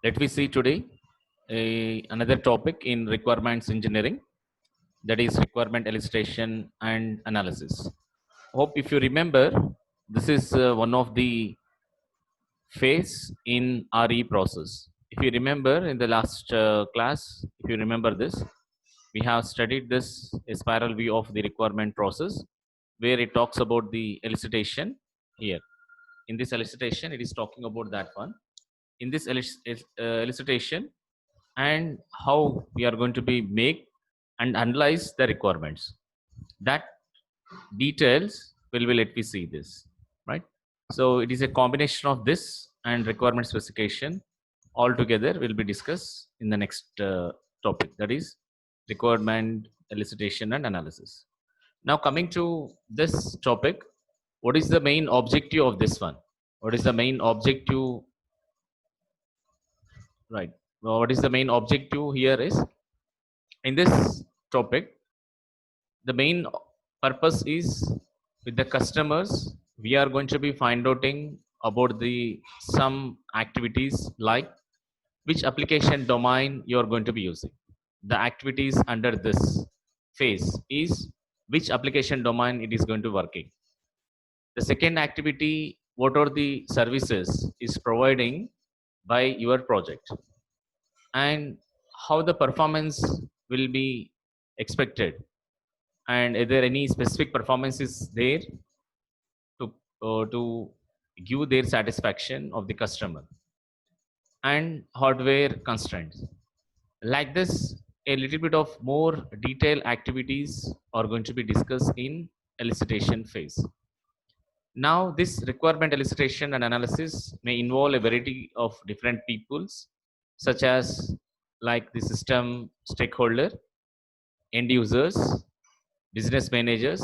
Let me see today another topic in requirements engineering, that is requirement elicitation and analysis. Hope if you remember, this is one of the phase in RE process. If you remember in the last class, if you remember this, we have studied this a spiral view of the requirement process where it talks about the elicitation here. In this elicitation, it is talking about that one. In this elicitation, and how we are going to be make and analyze the requirements, that details will let me see this, right? So it is a combination of this and requirement specification all together will be discussed in the next topic, that is requirement elicitation and analysis. Now coming to this topic, what is the main objective of this one? What is the main objective? Right. What is the main objective here is, in this topic, the main purpose is with the customers, we are going to be find outing about the some activities like which application domain you are going to be using. The activities under this phase is which application domain it is going to working. The second activity, what are the services is providing by your project, and how the performance will be expected, and is there any specific performances there to give their satisfaction of the customer, and hardware constraints. Like this, a little bit of more detailed activities are going to be discussed in elicitation phase. Now this requirement elicitation and analysis may involve a variety of different peoples, such as like the system stakeholder, end users, business managers,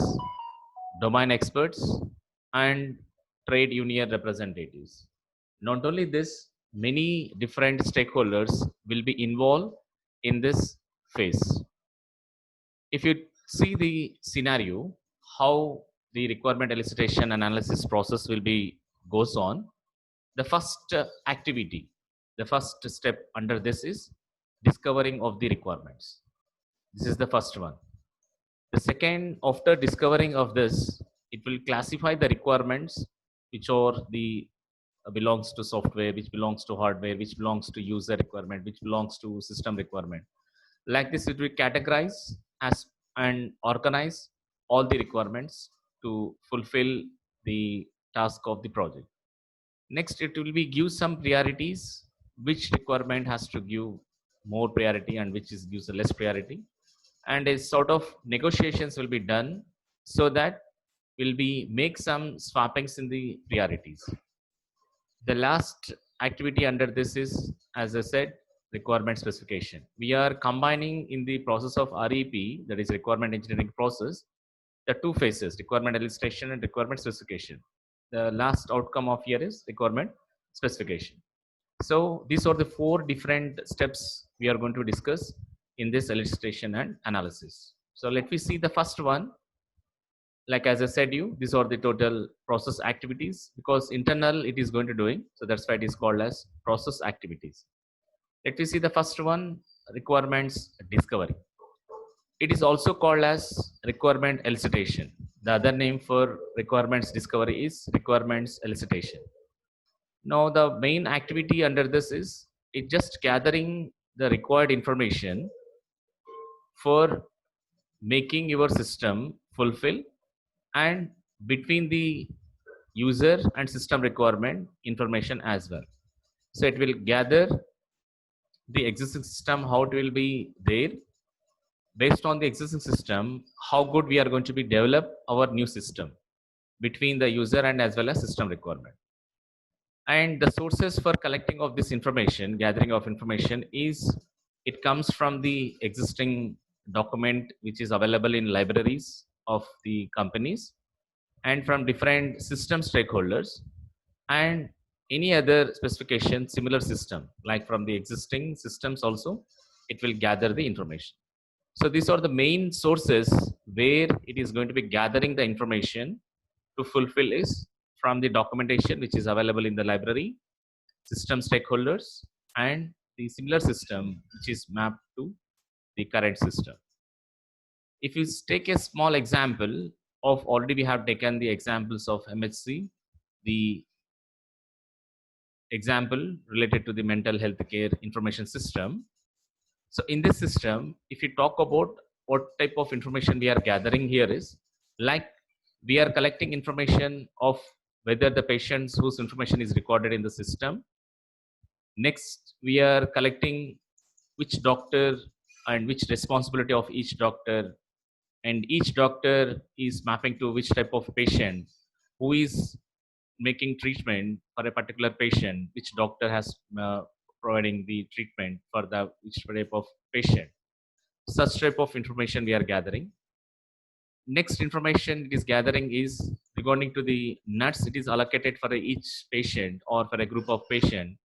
domain experts, and trade union representatives. Not only this, many different stakeholders will be involved in this phase. If you see the scenario, how the requirement elicitation analysis process will be goes on, the first activity, the first step under this is discovering of the requirements. This is the first one. The second, after discovering of this, it will classify the requirements which are the belongs to software, which belongs to hardware, which belongs to user requirement, which belongs to system requirement. Like this, it will categorize as and organize all the requirements to fulfill the task of the project. Next, it will be give some priorities, which requirement has to give more priority and which is gives less priority, and a sort of negotiations will be done so that will be make some swappings in the priorities. The last activity under this is, as I said, requirement specification. We are combining in the process of REP, that is requirement engineering process, the two phases, requirement elicitation and requirement specification. The last outcome of here is requirement specification. So these are the four different steps we are going to discuss in this elicitation and analysis. So let me see the first one. Like as I said you, these are the total process activities, because internal it is going to doing. So that's why it is called as process activities. Let me see the first one, requirements discovery. It is also called as requirement elicitation. The other name for requirements discovery is requirements elicitation. Now the main activity under this is it just gathering the required information for making your system fulfill, and between the user and system requirement information as well. So it will gather the existing system, how it will be there. Based on the existing system, how good we are going to be develop our new system between the user and as well as system requirement. And the sources for collecting of this information, gathering of information, is it comes from the existing document which is available in libraries of the companies, and from different system stakeholders, and any other specification similar system like from the existing systems also it will gather the information. So these are the main sources where it is going to be gathering the information to fulfill is from the documentation which is available in the library, system stakeholders, and the similar system which is mapped to the current system. If you take a small example of, already we have taken the examples of MHC, the example related to the mental health care information system. So in this system, if you talk about what type of information we are gathering here is, like, we are collecting information of whether the patients whose information is recorded in the system. Next, we are collecting which doctor and which responsibility of each doctor, and each doctor is mapping to which type of patient, who is making treatment for a particular patient, which doctor has providing the treatment for the which type of patient. Such type of information we are gathering. Next information it is gathering is regarding to the nuts it is allocated for each patient or for a group of patient.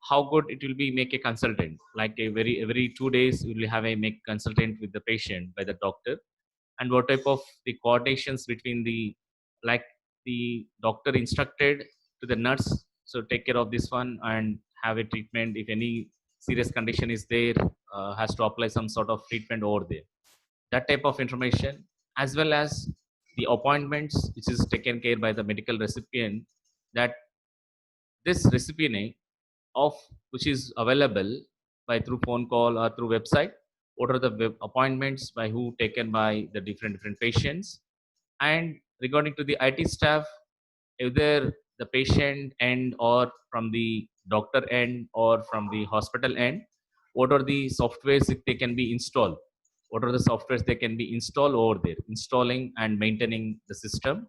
How good it will be make a consultant, like a every 2 days we will have a make consultant with the patient by the doctor, and what type of the coordinations between the, like, the doctor instructed to the nurse, so take care of this one and have a treatment. If any serious condition is there, has to apply some sort of treatment over there. That type of information, as well as the appointments which is taken care by the medical recipient, that this recipient of which is available by through phone call or through website, what are the web appointments by who taken by the different patients. And regarding to the IT staff, either the patient end or from the doctor end or from the hospital end, what are the softwares that they can be installed, what are the softwares they can be installed over there, installing and maintaining the system.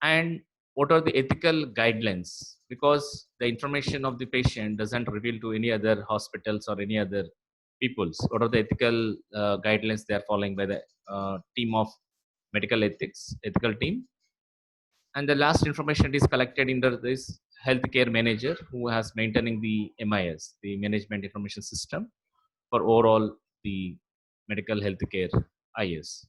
And what are the ethical guidelines, because the information of the patient doesn't reveal to any other hospitals or any other peoples. What are the ethical guidelines they are following by the team of medical ethics ethical team. And the last information is collected under this healthcare manager, who has maintaining the MIS, the management information system, for overall the medical healthcare IS.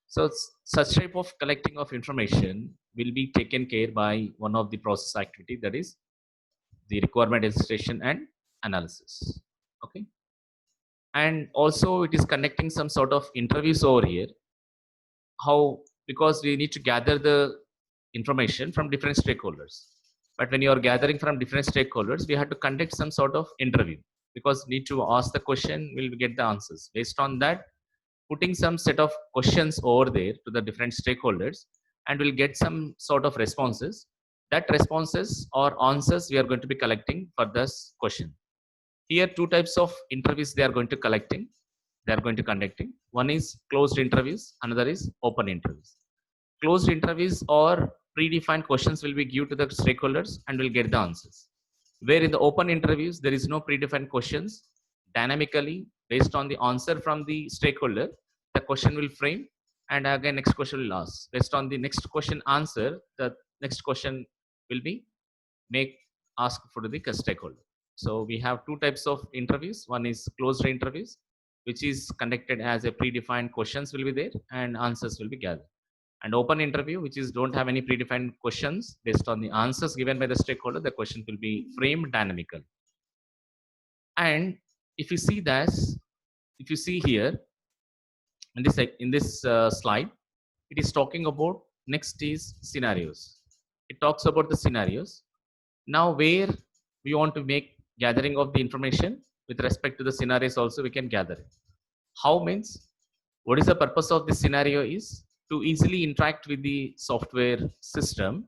So such type of collecting of information will be taken care by one of the process activity, that is the requirement illustration and analysis. Okay. And also it is conducting some sort of interviews over here. How? Because we need to gather the information from different stakeholders. But when you are gathering from different stakeholders, we have to conduct some sort of interview, because need to ask the question, we'll get the answers. Based on that, putting some set of questions over there to the different stakeholders, and we'll get some sort of responses. That responses or answers we are going to be collecting for this question. Here, two types of interviews they are going to collecting. They are going to conducting. One is closed interviews, another is open interviews. Closed interviews or predefined questions will be given to the stakeholders and will get the answers. Where in the open interviews, there is no predefined questions. Dynamically, based on the answer from the stakeholder, the question will frame, and again next question will ask. Based on the next question answer, the next question will be make ask for the stakeholder. So we have two types of interviews. One is closed interviews, which is conducted as a predefined questions will be there and answers will be gathered. And open interview, which is don't have any predefined questions. Based on the answers given by the stakeholder, the question will be framed dynamically. And if you see this, if you see here in this slide, it is talking about next is scenarios. It talks about the scenarios. Now where we want to make gathering of the information with respect to the scenarios also we can gather it. How means, what is the purpose of this scenario is to easily interact with the software system.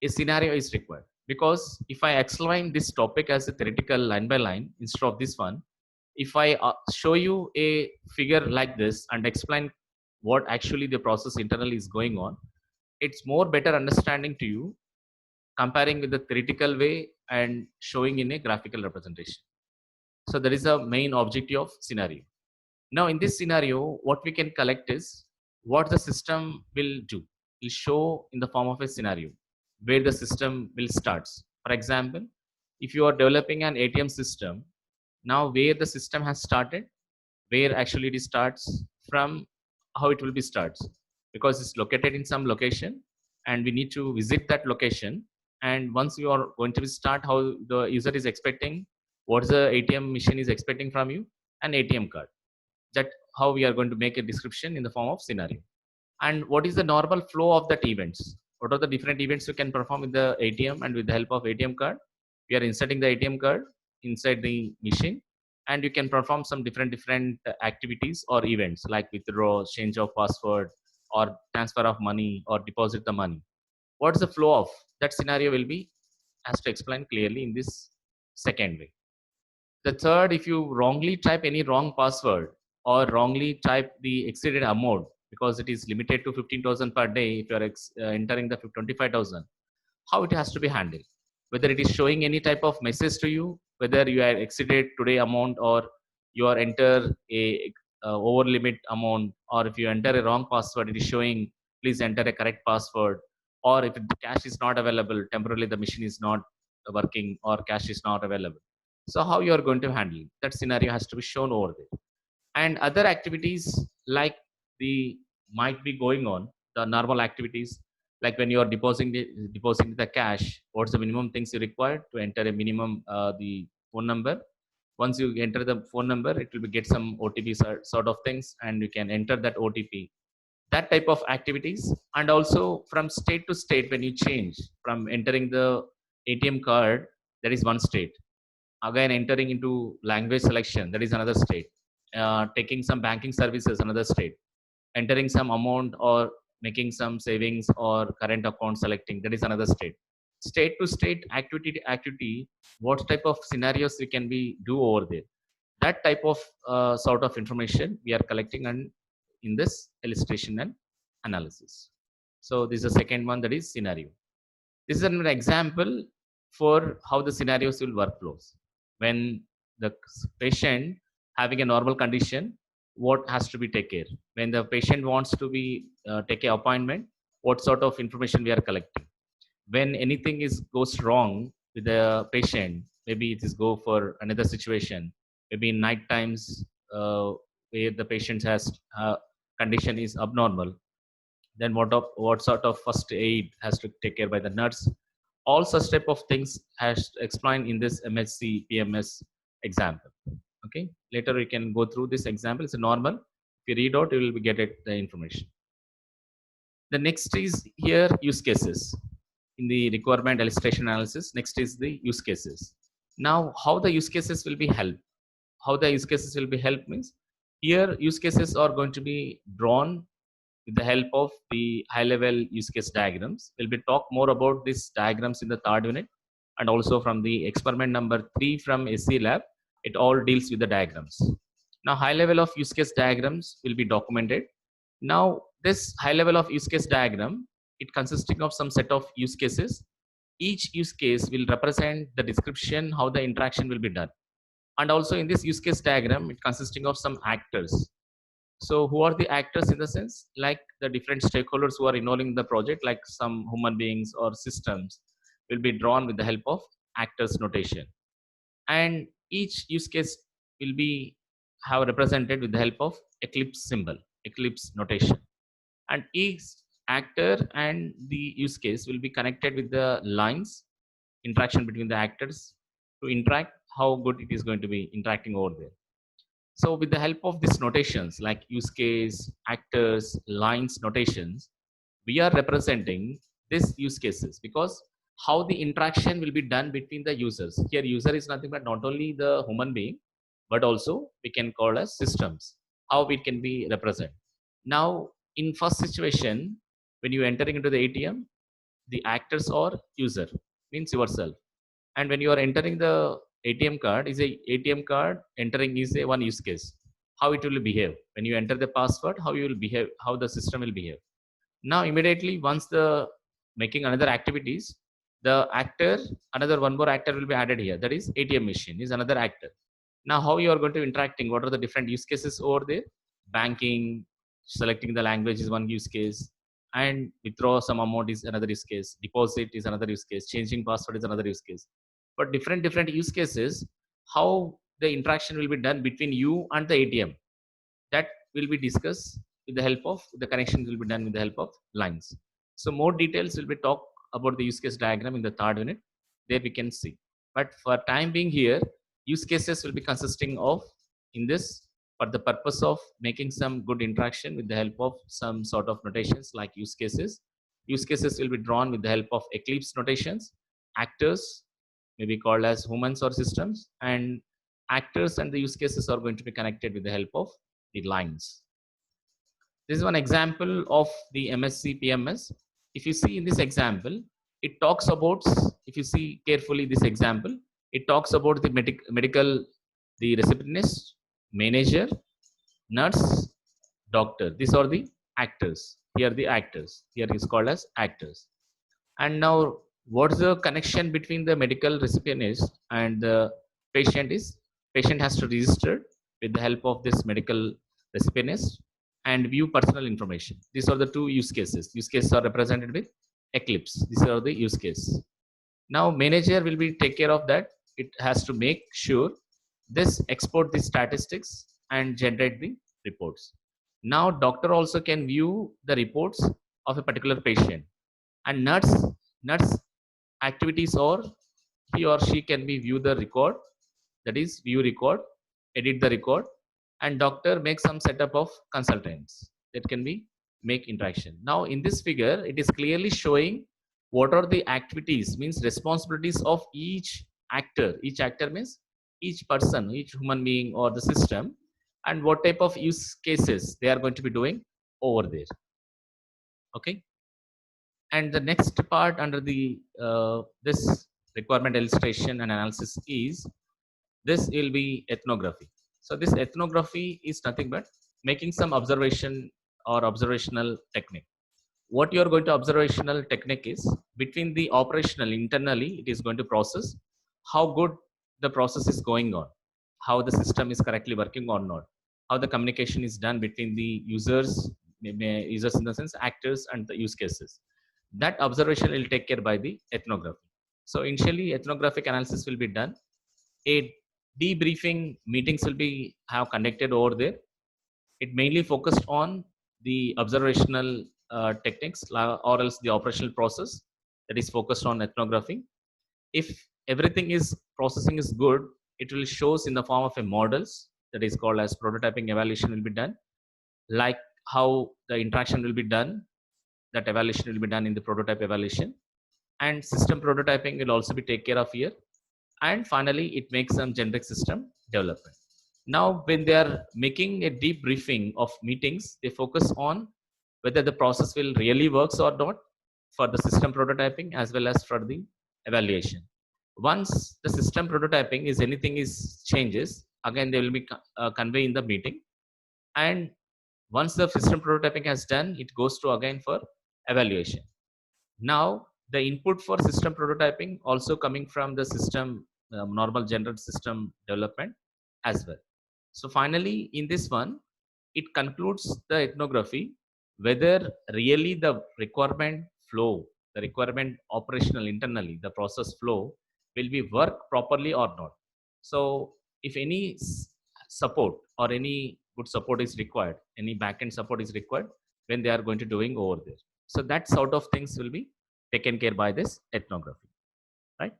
A scenario is required, because if I explain this topic as a theoretical line by line instead of this one, if I show you a figure like this and explain what actually the process internally is going on, it's more better understanding to you comparing with the theoretical way and showing in a graphical representation. So that is a main objective of scenario. Now in this scenario, what we can collect is what the system will do. Will show in the form of a scenario where the system will starts. For example, if you are developing an ATM system, now where the system has started, where actually it starts from, how it will be starts, because it's located in some location and we need to visit that location. And once you are going to start, how the user is expecting What's the ATM machine is expecting from you? An ATM card. That how we are going to make a description in the form of scenario. And what is the normal flow of that events? What are the different events you can perform with the ATM and with the help of ATM card? We are inserting the ATM card inside the machine, and you can perform some different activities or events like withdraw, change of password, or transfer of money, or deposit the money. What's the flow of that scenario will be has to explain clearly in this second way. The third, if you wrongly type any wrong password or wrongly type the exceeded amount, because it is limited to 15,000 per day, if you are entering the 25,000, how it has to be handled? Whether it is showing any type of message to you, whether you are exceeded today amount, or you are enter a over limit amount, or if you enter a wrong password, it is showing please enter a correct password, or if the cash is not available temporarily, the machine is not working, or cash is not available. So how you are going to handle it? That scenario has to be shown over there. And other activities like the might be going on, the normal activities, like when you are depositing the cash, what's the minimum things you require to enter a minimum the phone number. Once you enter the phone number, it will be get some OTP sort of things, and you can enter that OTP. That type of activities. And also from state to state, when you change from entering the ATM card, that is one state. Again entering into language selection, that is another state. Taking some banking services, another state. Entering some amount or making some savings or current account selecting, that is another state. State to state, activity to activity, what type of scenarios we can be do over there, that type of sort of information we are collecting and in this illustration and analysis. So this is the second one, that is scenario. This is an example for how the scenarios will workflows. When the patient having a normal condition, what has to be take care? When the patient wants to be take a appointment, what sort of information we are collecting? When anything is goes wrong with the patient, maybe it is go for another situation, maybe in night times where the patient has condition is abnormal, then what sort of first aid has to take care by the nurse. All such type of things has explained in this MSc PMS example. Okay, later we can go through this example. It's a normal, if you read out you will get it the information. The next is here use cases in the requirement illustration analysis. Next is the use cases. Now how the use cases will be helped, how the use cases will be helped means, here use cases are going to be drawn with the help of the high level use case diagrams. We'll be talk more about these diagrams in the third unit, and also from the experiment number 3 from SC lab, it all deals with the diagrams. Now high level of use case diagrams will be documented. Now this high level of use case diagram, it consisting of some set of use cases. Each use case will represent the description how the interaction will be done. And also in this use case diagram, it consisting of some actors. So who are the actors in the sense, like the different stakeholders who are involved in the project, like some human beings or systems, will be drawn with the help of actors notation. And each use case will be have represented with the help of eclipse symbol, eclipse notation. And each actor and the use case will be connected with the lines, interaction between the actors to interact, how good it is going to be interacting over there. So with the help of these notations like use case, actors, lines, notations, we are representing these use cases, because how the interaction will be done between the users. Here user is nothing but not only the human being, but also we can call as systems, how it can be represented. Now in first situation, when you entering into the ATM, the actors or user means yourself. And when you are entering the ATM card, is a ATM card entering is a one use case. How it will behave when you enter the password, how you will behave, how the system will behave. Now immediately once the making another activities, the actor, another one more actor will be added here. That is ATM machine is another actor. Now how you are going to interacting? What are the different use cases over there? Banking, selecting the language is one use case, and withdraw some amount is another use case. Deposit is another use case. Changing password is another use case. But different use cases, how the interaction will be done between you and the ATM, that will be discussed with the help of the connections will be done with the help of lines. So more details will be talked about the use case diagram in the third unit. There we can see. But for time being here, use cases will be consisting of in this for the purpose of making some good interaction with the help of some sort of notations like use cases. Use cases will be drawn with the help of Eclipse notations. Actors may be called as humans or systems, and actors and the use cases are going to be connected with the help of the lines. This is one example of the MSc PMS. If you see in this example, it talks about, if you see carefully this example, it talks about the medical, the receptionist, manager, nurse, doctor. These are the actors. Here the actors. Here is called as actors. And now what's the connection between the medical receptionist and the patient is, patient has to register with the help of this medical receptionist and view personal information. These are the two use cases. Use cases are represented with Eclipse. These are the use case. Now manager will be take care of that. It has to make sure this export the statistics and generate the reports. Now doctor also can view the reports of a particular patient, and nurse activities, or he or she can be view the record, that is view record, edit the record, and doctor make some setup of consultants that can be make interaction. Now in this figure it is clearly showing what are the activities, means responsibilities of each actor. Each actor means each person, each human being or the system, and what type of use cases they are going to be doing over there. Okay. And the next part under the this requirement illustration and analysis is, this will be ethnography. So this ethnography is nothing but making some observation or observational technique. What you are going to observational technique is, between the operational internally it is going to process how good the process is going on, how the system is correctly working or not, how the communication is done between the users, users in the sense actors and the use cases. That observation will take care by the ethnography. So initially ethnographic analysis will be done. A debriefing meetings will be have conducted over there. It mainly focused on the observational techniques or else the operational process, that is focused on ethnography. If everything is processing is good, it will shows in the form of a models, that is called as prototyping evaluation will be done, like how the interaction will be done, that evaluation will be done in the prototype evaluation, and system prototyping will also be take care of here, and finally it makes some generic system development. Now when they are making a deep briefing of meetings, they focus on whether the process will really works or not for the system prototyping as well as for the evaluation. Once the system prototyping is anything is changes, again they will be convey in the meeting, and once the system prototyping has done, it goes to again for evaluation. Now the input for system prototyping also coming from the system normal general system development as well. So finally in this one it concludes the ethnography whether really the requirement flow, the requirement operational internally, the process flow will be work properly or not. So if any support or any good support is required, any backend support is required, when they are going to doing over there. So that sort of things will be taken care by this ethnography, right?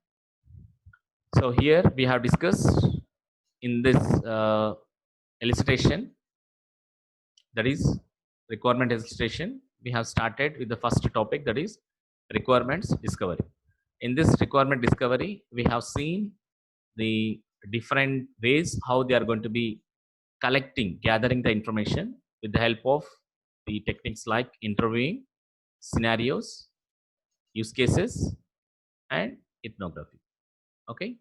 So here we have discussed in this illustration, that is requirement illustration, we have started with the first topic, that is requirements discovery. In this requirement discovery, we have seen the different ways how they are going to be collecting, gathering the information with the help of the techniques like interviewing, scenarios, use cases, and ethnography. Okay.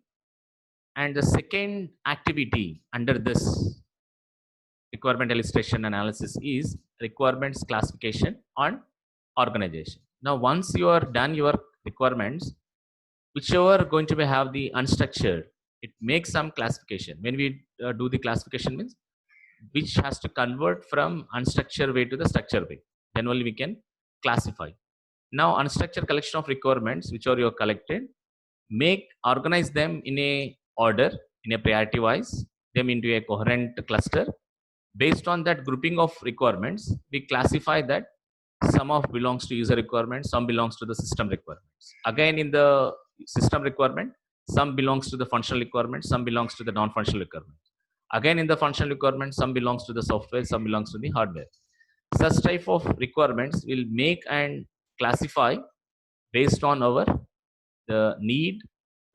And the second activity under this requirement illustration analysis is requirements classification and organization. Now once you are done your requirements, whichever going to be have the unstructured, it makes some classification. When we do the classification means which has to convert from unstructured way to the structured way, then only we can classify. Now unstructured collection of requirements which are you collected, make organize them in a order, in a priority wise, them into a coherent cluster. Based on that grouping of requirements, we classify that some of belongs to user requirements, some belongs to the system requirements. Again in the system requirement, Some belongs to the functional requirements, some belongs to the non-functional requirements. Again, in the functional requirements, some belongs to the software, some belongs to the hardware. Such type of requirements will make and classify based on our the need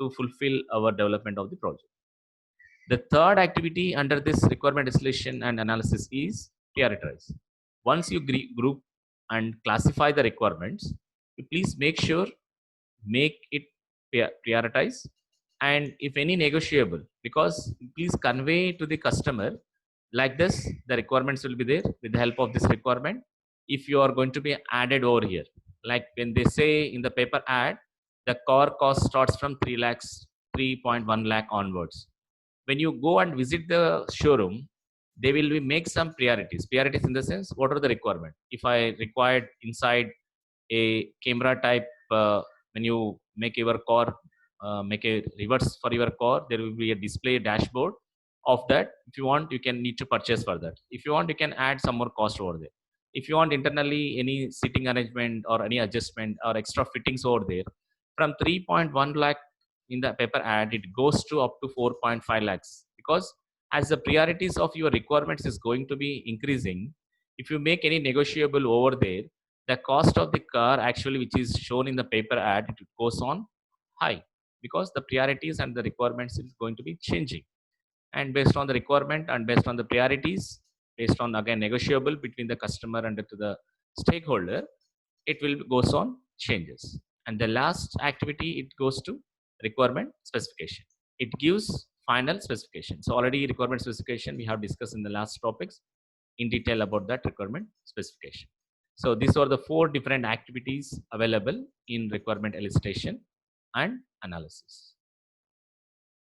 to fulfill our development of the project. The third activity under this requirement distillation and analysis is prioritize. Once you group and classify the requirements, you please make it prioritize, and if any negotiable, because please convey to the customer like this, the requirements will be there with the help of this requirement. If you are going to be added over here, like when they say in the paper ad, the car cost starts from 3 lakhs, 3.1 lakh onwards. When you go and visit the showroom, they will be make some priorities in the sense, what are the requirement? If I required inside a camera type, when you make your car, make a reverse for your car, there will be a display dashboard of that. If you want, you can need to purchase for that. If you want, you can add some more cost over there. If you want internally any seating arrangement or any adjustment or extra fittings over there, from 3.1 lakh in the paper ad, it goes to up to 4.5 lakhs, because as the priorities of your requirements is going to be increasing, if you make any negotiable over there, the cost of the car actually, which is shown in the paper ad, it goes on high, because the priorities and the requirements is going to be changing. And based on the requirement and based on the priorities, based on again negotiable between the customer and to the stakeholder, it will goes on changes. And the last activity, it goes to requirement specification. It gives final specification. So already requirement specification we have discussed in the last topics in detail about that requirement specification. So these are the 4 different activities available in requirement elicitation and analysis.